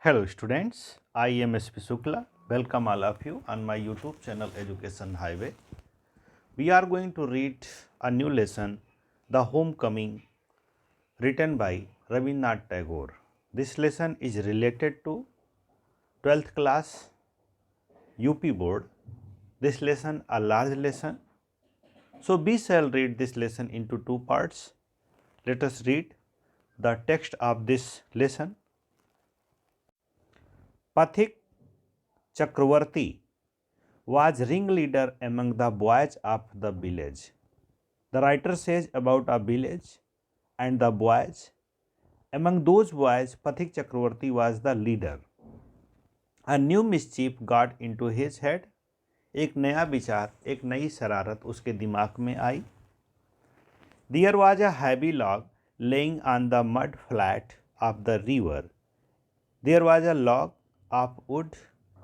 Hello students, I am SP Shukla. Welcome all of you on my YouTube channel Education Highway. We are going to read a new lesson, The Homecoming, written by Rabindranath Tagore. This lesson is related to 12th class UP board. This lesson a large lesson. So we shall read this lesson into two parts. Let us read the text of this lesson. Pathik Chakravarti was ringleader among the boys of the village. The writer says about a village and the boys. Among those boys, Pathik Chakravarti was the leader. A new mischief got into his head. एक नया विचार, एक नई शरारत उसके दिमाग में आई. There was a heavy log laying on the mud flat of the river. There was a log of wood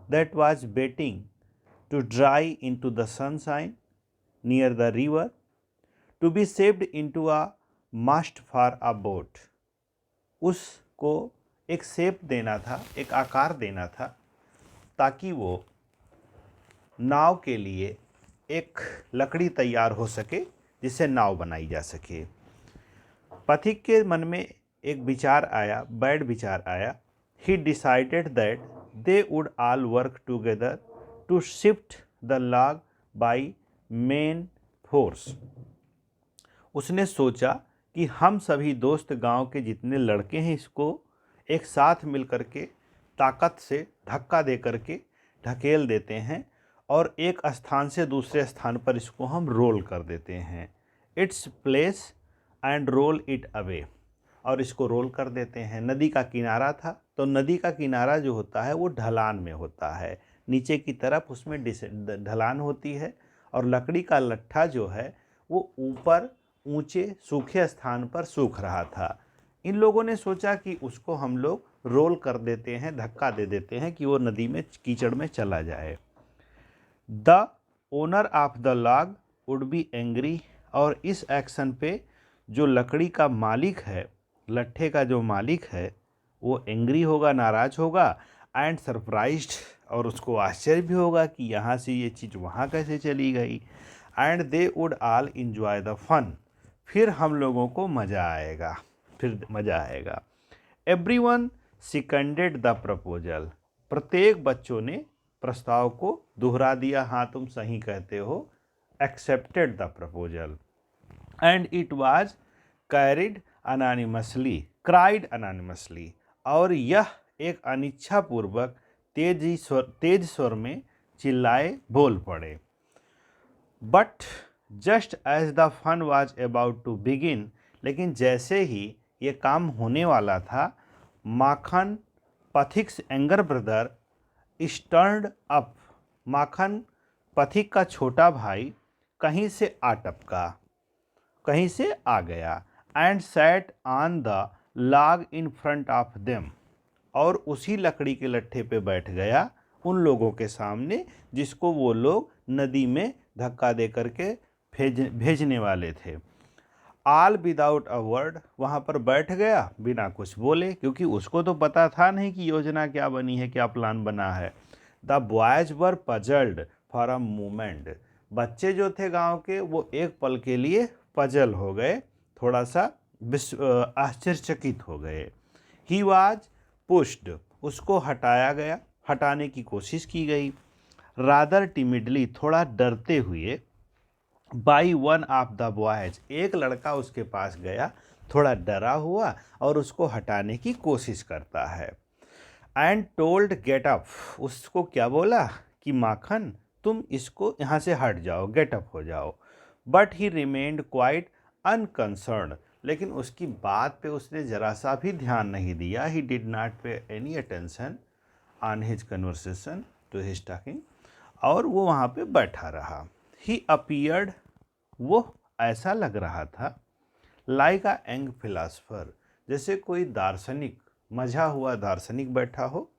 that was waiting to dry into the sunshine near the river, to be shaped into a mast for a boat. उसको एक shape देना था, एक आकार देना था, ताकि वो नाव के लिए एक लकड़ी तैयार हो सके जिससे नाव बनाई जा सके. पथिक के मन में एक विचार आया, बैड विचार आया. He decided that they would all work together to shift the log by main force. उसने सोचा कि हम सभी दोस्त गांव के जितने लड़के हैं इसको एक साथ मिल कर के ताकत से धक्का दे करके ढकेल देते हैं और एक स्थान से दूसरे स्थान पर इसको हम रोल कर देते हैं. It's place and roll it away. और इसको रोल कर देते हैं. नदी का किनारा था, तो नदी का किनारा जो होता है वो ढलान में होता है, नीचे की तरफ उसमें ढलान होती है, और लकड़ी का लट्ठा जो है वो ऊपर ऊंचे सूखे स्थान पर सूख रहा था. इन लोगों ने सोचा कि उसको हम लोग रोल कर देते हैं, धक्का दे देते हैं कि वो नदी में कीचड़ में चला जाए. The owner of the log would be angry. और इस एक्शन पे जो लकड़ी का मालिक है, लट्ठे का जो मालिक है, वो एंग्री होगा, नाराज होगा. एंड सरप्राइज्ड, और उसको आश्चर्य भी होगा कि यहाँ से ये चीज़ वहाँ कैसे चली गई. And they would all enjoy the fun. फिर हम लोगों को मज़ा आएगा. Everyone seconded the proposal. प्रत्येक बच्चों ने प्रस्ताव को दोहरा दिया. हाँ, तुम सही कहते हो. Accepted the proposal. And it was cried anonymously. और यह एक अनिच्छापूर्वक तेज स्वर में चिल्लाए बोल पड़े. But just as the fun was about to begin. लेकिन जैसे ही ये काम होने वाला था, Makhan, Pathik's younger brother, stirred up. Makhan, Pathik का छोटा भाई, कहीं से आ टपका, कहीं से आ गया. And sat on the log in front of them. और उसी लकड़ी के लट्ठे पे बैठ गया उन लोगों के सामने जिसको वो लोग नदी में धक्का दे करके भेजने वाले थे. All without a word. वहाँ पर बैठ गया बिना कुछ बोले, क्योंकि उसको तो पता था नहीं कि योजना क्या बनी है, क्या प्लान बना है. The boys were puzzled for a moment. बच्चे जो थे गांव के वो एक पल के लिए पजल हो गए, थोड़ा सा आश्चर्यचकित हो गए. He was pushed. उसको हटाया गया, हटाने की कोशिश की गई. Rather timidly. थोड़ा डरते हुए. By one of the boys. एक लड़का उसके पास गया, थोड़ा डरा हुआ, और उसको हटाने की कोशिश करता है. And told get up. उसको क्या बोला कि माखन, तुम इसको यहाँ से हट जाओ, गेट अप हो जाओ. But he remained quite unconcern. लेकिन उसकी बात पे उसने ज़रा सा भी ध्यान नहीं दिया. He did not pay any attention on his conversation to his talking. और वो वहाँ पे बैठा रहा. He appeared. वो ऐसा लग रहा था लाइक अ यंग फिलासफर. जैसे कोई दार्शनिक, मझा हुआ दार्शनिक बैठा हो.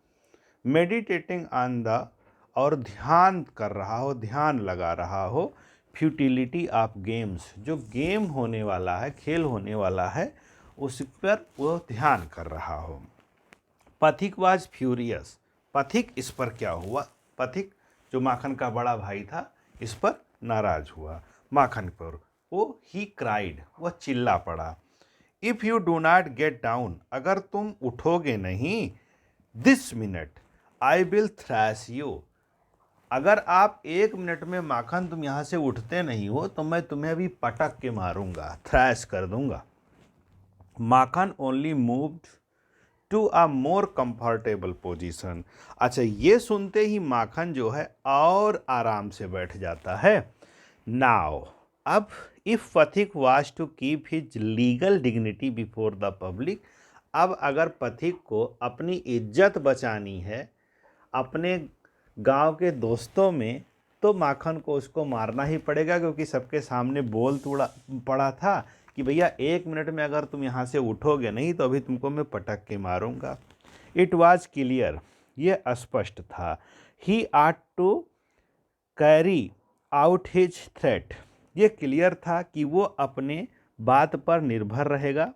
Meditating on the. और ध्यान कर रहा हो, ध्यान लगा रहा हो. Futility of games. जो गेम होने वाला है, खेल होने वाला है, उस पर वो ध्यान कर रहा हो. पथिक वॉज फ्यूरियस, पथिक इस पर क्या हुआ, पथिक जो माखन का बड़ा भाई था इस पर नाराज हुआ, माखन पर। वो ही क्राइड, वह चिल्ला पड़ा। If you do not get down, अगर तुम उठोगे नहीं, this minute I will trash you, अगर आप 1 मिनट में माखन तुम यहाँ से उठते नहीं हो तो मैं तुम्हें अभी पटक के मारूंगा, थ्रैश कर दूंगा। Makhan only moved to a more comfortable position. अच्छा, ये सुनते ही माखन जो है और आराम से बैठ जाता है। नाउ, अब if Pathik was to keep his legal dignity before the public, अब अगर पथिक को अपनी इज्जत बचानी है अपने गांव के दोस्तों में, तो माखन को उसको मारना ही पड़ेगा, क्योंकि सबके सामने बोल पड़ा था कि भैया 1 मिनट में अगर तुम यहाँ से उठोगे नहीं तो अभी तुमको मैं पटक के मारूंगा। इट वॉज क्लियर, ये स्पष्ट था। He ought to carry out his threat, ये क्लियर था कि वो अपने बात पर निर्भर रहेगा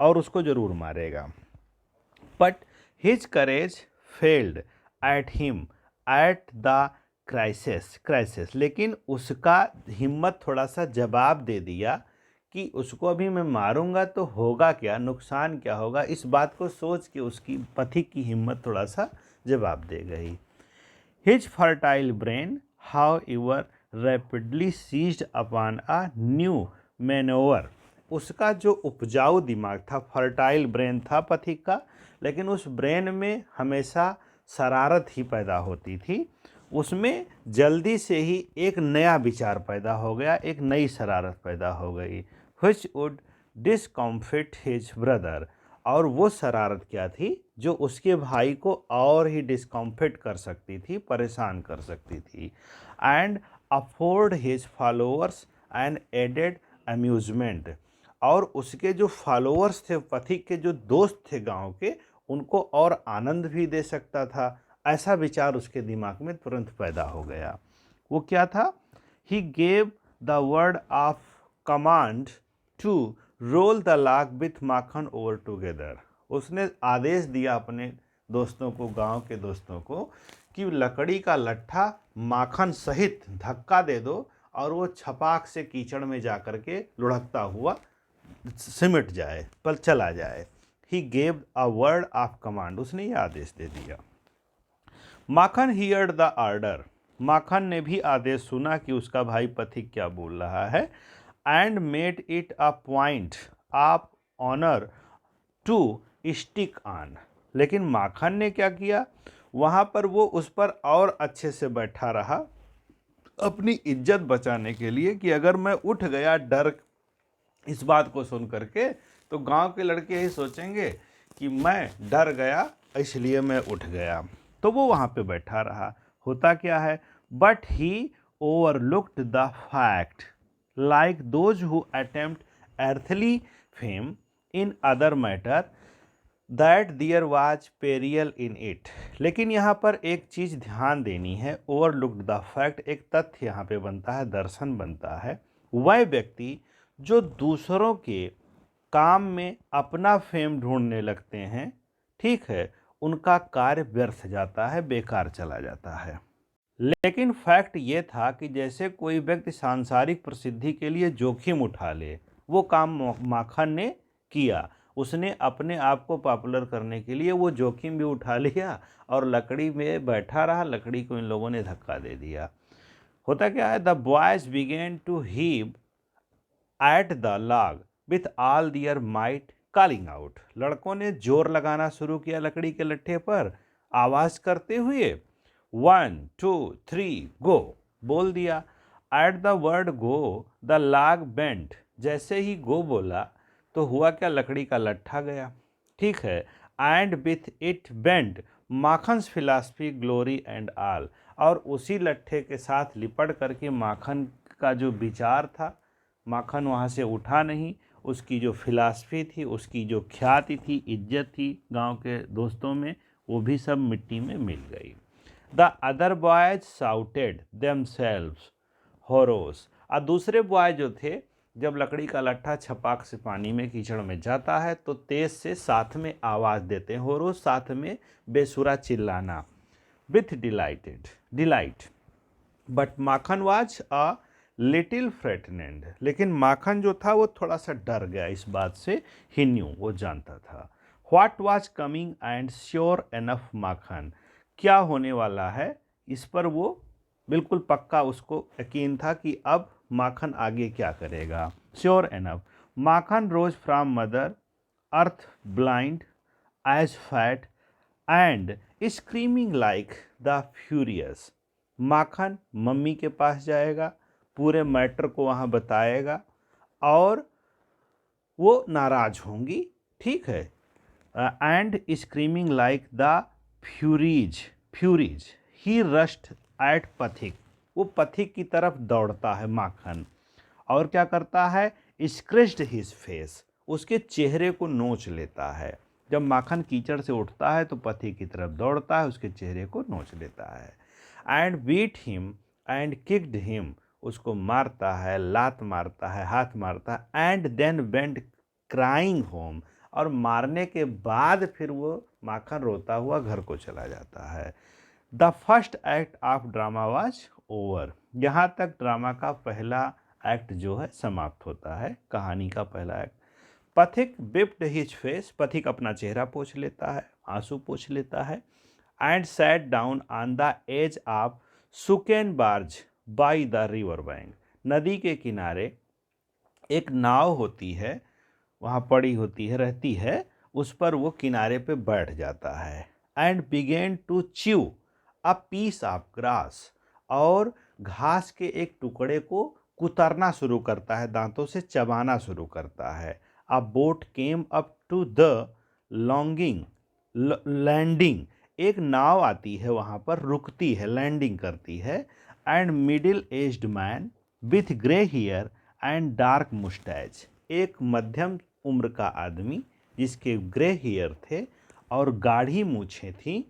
और उसको जरूर मारेगा। But his courage failed at him at the crisis, लेकिन उसका हिम्मत थोड़ा सा जवाब दे दिया कि उसको अभी मैं मारूंगा तो होगा क्या, नुकसान क्या होगा, इस बात को सोच के उसकी पथिक की हिम्मत थोड़ा सा जवाब दे गई। His fertile brain however rapidly seized upon a new manoeuvre, उसका जो उपजाऊ दिमाग था, फर्टाइल ब्रेन था पथिक का, लेकिन उस ब्रेन में हमेशा शरारत ही पैदा होती थी, उसमें जल्दी से ही एक नया विचार पैदा हो गया, एक नई शरारत पैदा हो गई। which would discomfit his brother, और वो शरारत क्या थी जो उसके भाई को और ही डिस्कम्फिट कर सकती थी, परेशान कर सकती थी। And afford his followers and added amusement, और उसके जो फॉलोअर्स थे, पथिक के जो दोस्त थे गांव के, उनको और आनंद भी दे सकता था। ऐसा विचार उसके दिमाग में तुरंत पैदा हो गया। वो क्या था? He gave the word of command to roll the log with Makhan over together, उसने आदेश दिया अपने दोस्तों को, गांव के दोस्तों को, कि लकड़ी का लट्ठा माखन सहित धक्का दे दो और वो छपाक से कीचड़ में जा कर के लुढ़कता हुआ सिमट जाए, पर चला जाए। He gave a word of command, उसने ये आदेश दे दिया। माखन हियर्ड द ऑर्डर, माखन ने भी आदेश सुना कि उसका भाई पथिक क्या बोल रहा है। And made it a point of honour to stick on, लेकिन माखन ने क्या किया, वहाँ पर वो उस पर और अच्छे से बैठा रहा अपनी इज्जत बचाने के लिए, कि अगर मैं उठ गया डर इस बात को सुन करके तो गांव के लड़के यही सोचेंगे कि मैं डर गया इसलिए मैं उठ गया, तो वो वहाँ पे बैठा रहा। होता क्या है, but he overlooked the fact like those who attempt earthly fame in other matter that there was peril in it, लेकिन यहाँ पर एक चीज़ ध्यान देनी है, overlooked the fact, एक तथ्य यहाँ पे बनता है, दर्शन बनता है। वह व्यक्ति जो दूसरों के काम में अपना फेम ढूंढने लगते हैं, ठीक है, उनका कार्य व्यर्थ जाता है, बेकार चला जाता है। लेकिन फैक्ट ये था कि जैसे कोई व्यक्ति सांसारिक प्रसिद्धि के लिए जोखिम उठा ले, वो काम माखन ने किया। उसने अपने आप को पॉपुलर करने के लिए वो जोखिम भी उठा लिया और लकड़ी में बैठा रहा, लकड़ी को इन लोगों ने धक्का दे दिया। होता क्या है, the boys began to heave at the log with all their might calling out, लड़कों ने जोर लगाना शुरू किया लकड़ी के लट्ठे पर, आवाज करते हुए 1 2 3 गो बोल दिया। At the word go the log bent, जैसे ही गो बोला तो हुआ क्या, लकड़ी का लट्ठा गया, ठीक है। And with it went Makhan's philosophy glory and all, और उसी लट्ठे के साथ लिपट करके माखन का जो विचार था, माखन वहाँ से उठा नहीं, उसकी जो फिलॉसफी थी, उसकी जो ख्याति थी, इज्जत थी गांव के दोस्तों में, वो भी सब मिट्टी में मिल गई। The other boys shouted themselves hoarse, और दूसरे बॉय जो थे जब लकड़ी का लट्ठा छपाक से पानी में कीचड़ में जाता है तो तेज से साथ में आवाज़ देते हैं और वो साथ में बेसुरा चिल्लाना। With delight but Makhan was a little frightened, लेकिन माखन जो था वो थोड़ा सा डर गया इस बात से। ही न्यू, वो जानता था। What was coming and sure enough Makhan, क्या होने वाला है इस पर वो बिल्कुल पक्का उसको यकीन था कि अब माखन आगे क्या करेगा। Sure enough Makhan rose from mother earth blind as fate and screaming like the furious. Makhan mummy के पास जाएगा, पूरे मैटर को वहाँ बताएगा और वो नाराज होंगी, ठीक है। And screaming like the furies he rushed at Pathik, वो पथिक की तरफ दौड़ता है माखन और क्या करता है, स्क्रेच्ड हिज फेस, उसके चेहरे को नोच लेता है। जब माखन कीचड़ से उठता है तो पथिक की तरफ दौड़ता है, उसके चेहरे को नोच लेता है। And beat him and kicked him, उसको मारता है, लात मारता है, हाथ मारता है। And then went crying home, और मारने के बाद फिर वो माखन रोता हुआ घर को चला जाता है। The first act of drama was over, यहाँ तक ड्रामा का पहला एक्ट जो है समाप्त होता है, कहानी का पहला एक्ट। पथिक बिप्ड हिज फेस, पथिक अपना चेहरा पोंछ लेता है, आंसू पोंछ लेता है। And sat down on the edge of sunken barge by the river bank, नदी के किनारे एक नाव होती है, वहाँ पड़ी होती है, रहती है, उस पर वो किनारे पे बैठ जाता है। And began to chew a piece of grass, और घास के एक टुकड़े को कुतरना शुरू करता है, दांतों से चबाना शुरू करता है। A boat came up to the longing landing, एक नाव आती है वहाँ पर, रुकती है, लैंडिंग करती है। And middle aged man with grey hair and dark moustache, एक मध्यम उम्र का आदमी जिसके ग्रे हेयर थे और गाढ़ी मूछें थीं,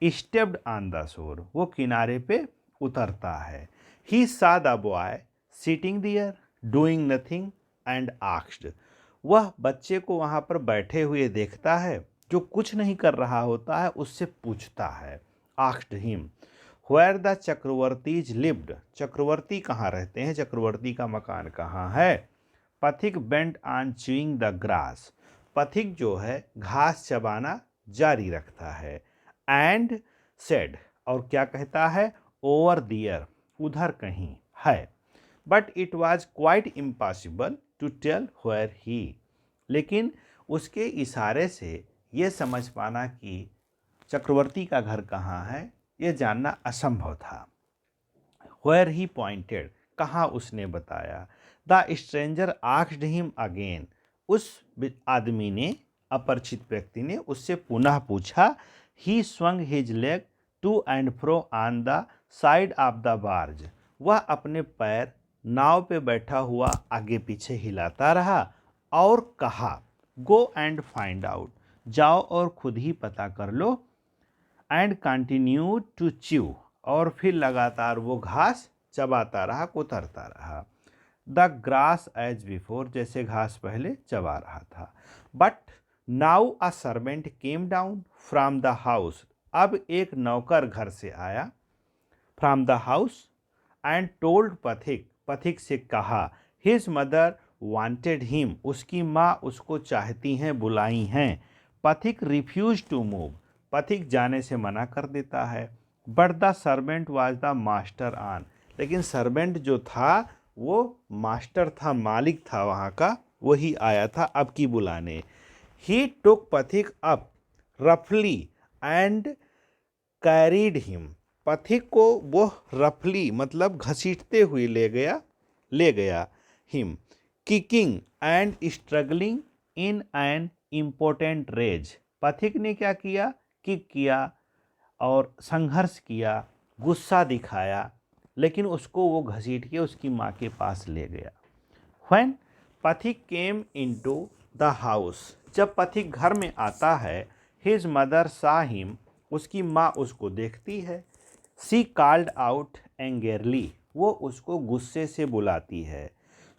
स्टेप्ड ऑन द शोर, वो किनारे पे उतरता है। He saw the boy sitting there doing nothing and asked, वह बच्चे को वहाँ पर बैठे हुए देखता है, जो कुछ नहीं कर रहा होता है, उससे पूछता है। Asked him where the Chakravartis lived, Chakravarti कहाँ रहते हैं, चक्रवर्ती का मकान कहाँ है। Phatik bent on chewing the grass, Phatik जो है घास चबाना जारी रखता है। एंड सेड, और क्या कहता है, ओवर दियर, उधर कहीं है। But it was quite impossible to tell where he, लेकिन उसके इशारे से ये समझ पाना कि चक्रवर्ती का घर कहाँ है, ये जानना असंभव था। वेयर ही पॉइंटेड, कहाँ उसने बताया। The stranger asked him again, उस आदमी ने, अपरिचित व्यक्ति ने उससे पुनः पूछा। He swung his leg to and fro on the side of the barge, वह अपने पैर नाव पे बैठा हुआ आगे पीछे हिलाता रहा और कहा, गो एंड फाइंड आउट, जाओ और खुद ही पता कर लो। एंड कंटिन्यू टू च्यू, और फिर लगातार वो घास चबाता रहा, कुतरता रहा। द ग्रास एज बिफोर, जैसे घास पहले चबा रहा था। But now a servant came down from the house, अब एक नौकर घर से आया, from the house, and told पथिक, पथिक से कहा, हिज मदर वांटेड हिम, उसकी माँ उसको चाहती हैं, बुलाई हैं। पथिक रिफ्यूज टू मूव, पथिक जाने से मना कर देता है। But the servant was the master on, लेकिन सर्वेंट जो था वो मास्टर था, मालिक था वहाँ का, वही आया था अब की बुलाने। ही टुक पथिक अप रफली एंड कैरीड हिम, पथिक को वो रफली मतलब घसीटते हुए ले गया him, kicking and struggling in an important rage, Pathik ने क्या किया, किक किया और संघर्ष किया, गुस्सा दिखाया, लेकिन उसको वो घसीट के उसकी माँ के पास ले गया। व्हेन पथिक केम इनटू द हाउस, जब पथिक घर में आता है, हिज मदर सा हिम, उसकी माँ उसको देखती है। सी कॉल्ड आउट एंगरली, वो उसको गुस्से से बुलाती है।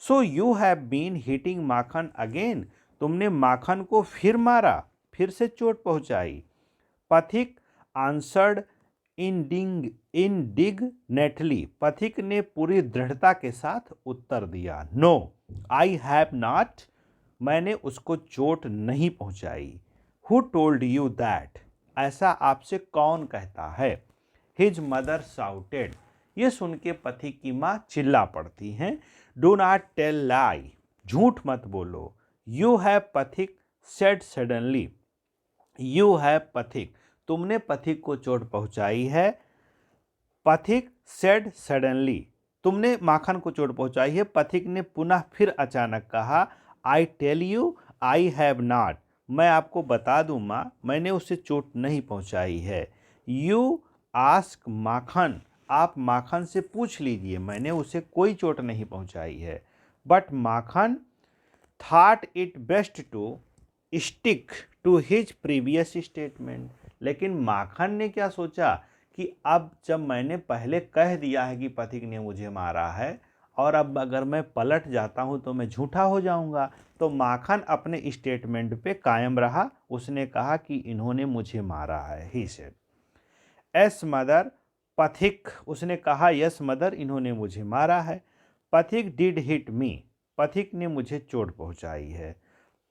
So you have been hitting Makhan again, तुमने माखन को फिर मारा, फिर से चोट पहुंचाई। पथिक आंसर्ड इंडिग्नेटली, पथिक ने पूरी दृढ़ता के साथ उत्तर दिया, नो आई हैव नॉट, मैंने उसको चोट नहीं पहुंचाई। हु टोल्ड यू दैट, ऐसा आपसे कौन कहता है। हिज मदर साउटेड, ये सुन के पथिक की माँ चिल्ला पड़ती हैं, डू नॉट टेल लाई, झूठ मत बोलो। यू हैव पथिक सेड सडनली, यू हैव पथिक, तुमने पथिक को चोट पहुंचाई है। पथिक सेड सडनली, तुमने माखन को चोट पहुंचाई है। पथिक ने पुनः फिर अचानक कहा, I tell you I have not, मैं आपको बता दूं माँ, मैंने उसे चोट नहीं पहुंचाई है। यू आस्क माखन, आप माखन से पूछ लीजिए, मैंने उसे कोई चोट नहीं पहुंचाई है। But Makhan thought it best to stick to his previous statement, लेकिन माखन ने क्या सोचा कि अब जब मैंने पहले कह दिया है कि पथिक ने मुझे मारा है और अब अगर मैं पलट जाता हूं तो मैं झूठा हो जाऊंगा, तो माखन अपने स्टेटमेंट पे कायम रहा। उसने कहा कि इन्होंने मुझे मारा है। ही सेड एस मदर, पथिक, उसने कहा यस मदर, इन्होंने मुझे मारा है। पथिक डिड हिट मी, पथिक ने मुझे चोट पहुंचाई है।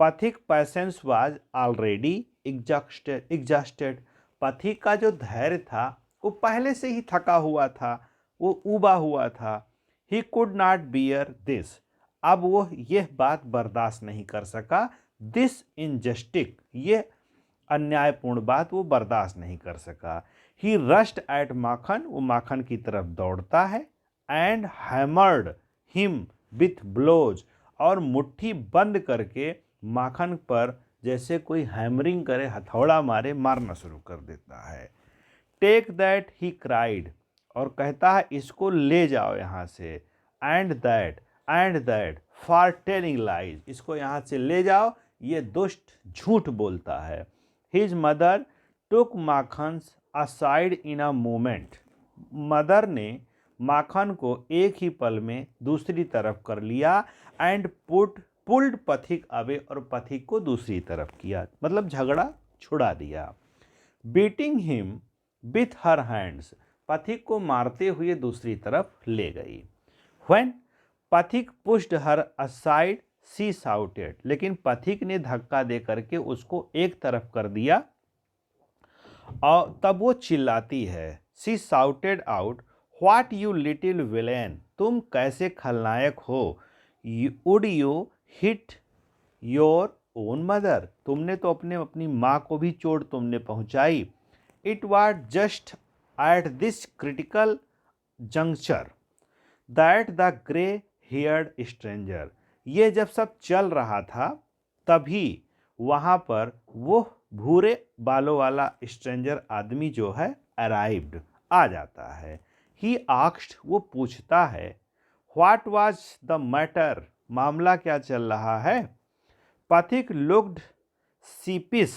पथिक पैसेंस वाज ऑलरेडी एग्जॉस्टेड, पथिक का जो धैर्य था वो पहले से ही थका हुआ था, वो ऊबा हुआ था। He could not bear this, अब वो यह बात बर्दाश्त नहीं कर सका। दिस इनजस्टिक, ये अन्यायपूर्ण बात वो बर्दाश्त नहीं कर सका। ही रश्ड एट माखन, वो माखन की तरफ दौड़ता है। And hammered him with blows, और मुट्ठी बंद करके माखन पर जैसे कोई हैमरिंग करे, हथौड़ा मारे, मारना शुरू कर देता है। टेक दैट, ही क्राइड, और कहता है इसको ले जाओ यहाँ से। And that for telling lies, इसको यहाँ से ले जाओ, ये दुष्ट झूठ बोलता है। His mother took Makhan's aside in a moment, mother ने माखन को एक ही पल में दूसरी तरफ कर लिया। एंड पुल्ड पथिक अवे, और पथिक को दूसरी तरफ किया, मतलब झगड़ा छुड़ा दिया। Beating him with her hands, पथिक को मारते हुए दूसरी तरफ ले गई। व्हेन पथिक पुश्ड हर असाइड सी साउटेड, लेकिन पथिक ने धक्का दे करके उसको एक तरफ कर दिया और तब वो चिल्लाती है। She shouted out, what you little villain, तुम कैसे खलनायक हो। Would you hit your own mother, तुमने तो अपनी माँ को भी चोट तुमने पहुंचाई। It was just at this critical juncture that the grey haired stranger, ये जब सब चल रहा था तभी वहाँ पर वो भूरे बालों वाला स्ट्रेंजर आदमी जो है अराइव्ड, आ जाता है। ही आस्क्ड, वो पूछता है, व्हाट वाज द मैटर, मामला क्या चल रहा है। पथिक लुक्ड सीपिस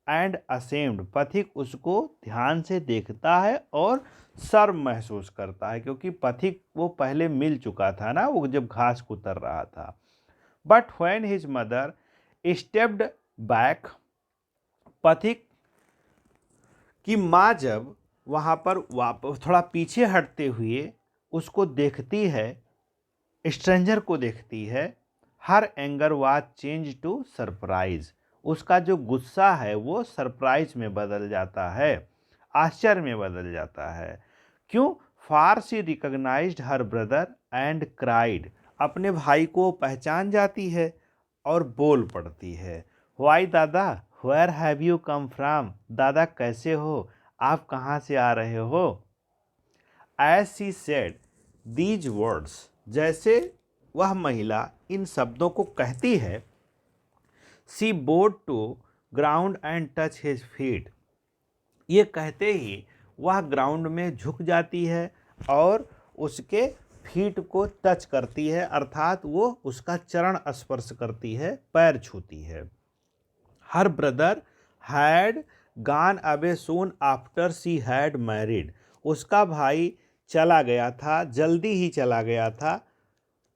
एंड असेम्ड, पथिक उसको ध्यान से देखता है और शर्म महसूस करता है, क्योंकि पथिक वो पहले मिल चुका था ना, वो जब घास कुतर रहा था। But when his mother stepped back, पथिक की माँ जब वहाँ पर वापस थोड़ा पीछे हटते हुए उसको देखती है, स्ट्रेंजर को देखती है, her anger was change to surprise, उसका जो गुस्सा है वो सरप्राइज में बदल जाता है, आश्चर्य में बदल जाता है। क्यों, for she recognised her brother and cried, अपने भाई को पहचान जाती है और बोल पड़ती है। Why Dada, where have you come from, दादा कैसे हो, आप कहाँ से आ रहे हो। As she said these words, जैसे वह महिला इन शब्दों को कहती है, she bowed to ground and touch his feet, ये कहते ही वह ग्राउंड में झुक जाती है और उसके फीट को टच करती है, अर्थात वो उसका चरण स्पर्श करती है, पैर छूती है। Her brother had gone away soon after she had married, उसका भाई चला गया था, जल्दी ही चला गया था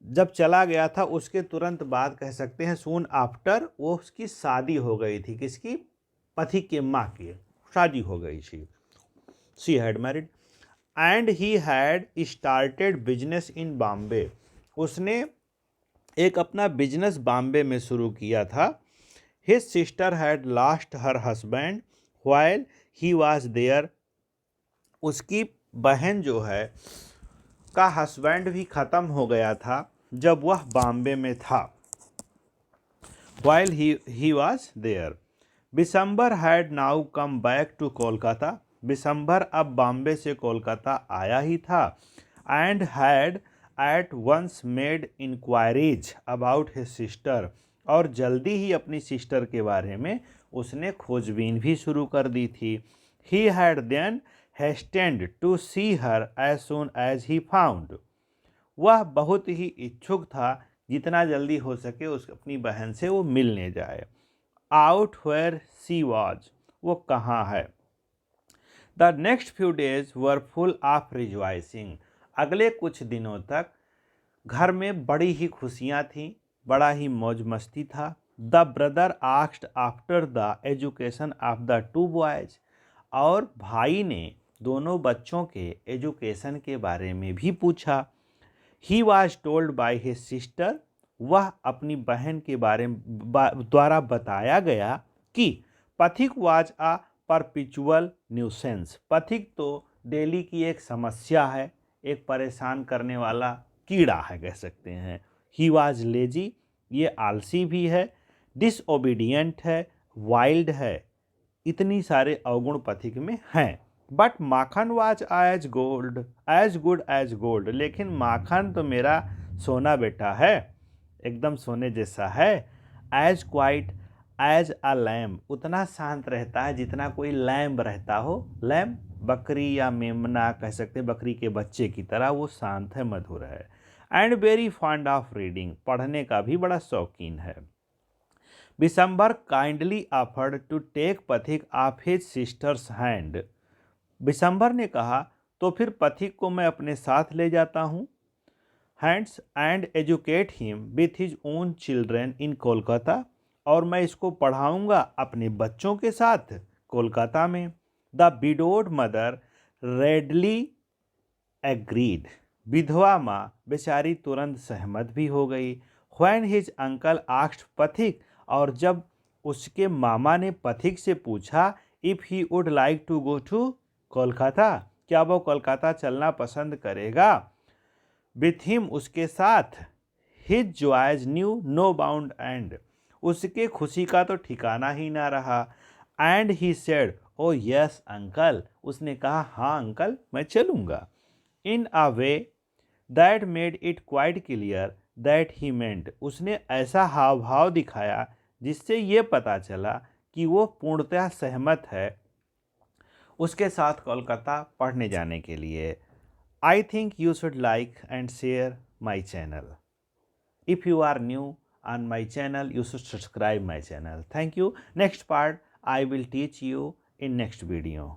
जब चला गया था उसके तुरंत बाद कह सकते हैं सून आफ्टर वो उसकी शादी हो गई थी। किसकी? पथिक के माँ की शादी हो गई थी। She had married and he had started business in Bombay. उसने एक अपना बिजनेस बॉम्बे में शुरू किया था। His sister had lost her husband while he was there. उसकी बहन जो है का हस्बैंड भी ख़त्म हो गया था जब वह बॉम्बे में था। while he was there. Bishambar had now come back to Kolkata. Bishambar अब बॉम्बे से कोलकाता आया ही था। And had at once made inquiries about his sister. और जल्दी ही अपनी सिस्टर के बारे में उसने खोजबीन भी शुरू कर दी थी। He had then hastened to see her as soon as he found. वह बहुत ही इच्छुक था जितना जल्दी हो सके उस अपनी बहन से वो मिलने जाए। आउट वेयर सी वॉज, वो कहाँ है। The next few days were full of rejoicing. अगले कुछ दिनों तक घर में बड़ी ही खुशियाँ थीं, बड़ा ही मौज मस्ती था। The brother asked after the education of the two boys. और भाई ने दोनों बच्चों के एजुकेशन के बारे में भी पूछा। He was told by his sister. वह अपनी बहन के बारे में द्वारा बताया गया कि पथिक वॉज अ परपिचुअल न्यूसेंस। पथिक तो डेली की एक समस्या है, एक परेशान करने वाला कीड़ा है कह सकते हैं। ही वॉज लेजी, ये आलसी भी है, डिसओबीडियंट है, वाइल्ड है, इतनी सारे अवगुण पथिक में हैं। But Makhan was as gold, as good as gold. लेकिन माखन तो मेरा सोना बेटा है, एकदम सोने जैसा है। As quite as a lamb, उतना शांत रहता है जितना कोई लैम्ब रहता हो। लैम्ब बकरी या मेमना कह सकते हैं, बकरी के बच्चे की तरह वो शांत है, मधुर है। And very fond of reading, पढ़ने का भी बड़ा शौकीन है। Bishambhar kindly offered to take Phatik off his sister's hand. Bishambhar ने कहा तो फिर पथिक को मैं अपने साथ ले जाता हूँ। Hands and educate him with his own children in Kolkata. और मैं इसको पढ़ाऊँगा अपने बच्चों के साथ कोलकाता में। The widowed mother readily agreed. विधवा माँ बेचारी तुरंत सहमत भी हो गई। व्हेन हिज अंकल आस्क्ड पथिक, और जब उसके मामा ने पथिक से पूछा if he would like to go to Kolkata, क्या वो कोलकाता चलना पसंद करेगा। विथ हिम, उसके साथ। His joys knew no bound and, उसके खुशी का तो ठिकाना ही ना रहा। And he said oh yes uncle, उसने कहा हाँ अंकल मैं चलूँगा। In a way that made it quite clear that he meant, उसने ऐसा हाव भाव दिखाया जिससे ये पता चला कि वो पूर्णतः सहमत है उसके साथ कोलकाता पढ़ने जाने के लिए। I think you should like and share my channel. If you are new on my channel, you should subscribe my channel. Thank you. Next part I will teach you in next video.